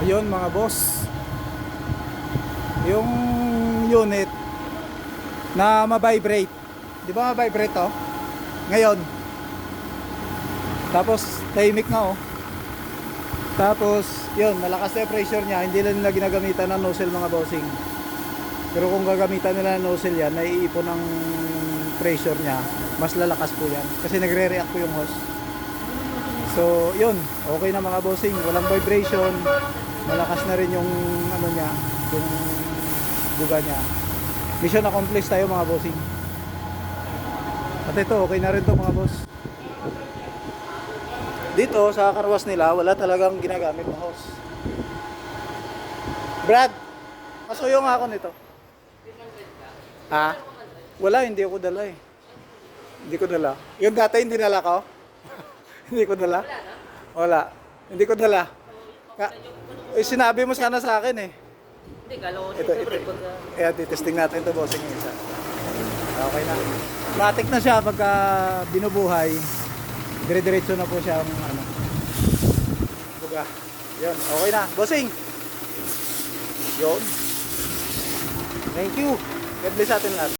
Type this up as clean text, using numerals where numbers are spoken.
Ayun mga boss, yung unit na ma-vibrate, di ba ma-vibrate to? Ngayon, tapos tahimik na oh. Tapos yun, malakas na yung pressure niya. Hindi lang nila ginagamitan ng nozzle mga bossing. Pero kung gagamitan nila ng nozzle yan, naiipon ng pressure niya, mas lalakas po yan kasi nagre-react po yung hose. So yun, okay na mga bossing, walang vibration, malakas na rin yung ano niya, yung buga niya. Mission accomplished tayo mga bossing. At ito, okay na rin to mga boss. Dito sa karwas nila, wala talagang ginagamit na hose. Brad, pasuyo nga ako nito. Ha? Wala, hindi ako dala eh. Hindi ko dala. Yung dati hindi dala ko? Hindi ko dala. Wala. Hindi ko dala. Sinabi mo sana sa akin eh. Hindi, kala ko Ito. Kaya titesting natin ito bossing yung isa. Okay na. Matik na siya pagka binubuhay. Dire-diretso na po siya ang ano. Buga. Yun, okay na. Bossing! Yun. Thank you. God bless atin lahat.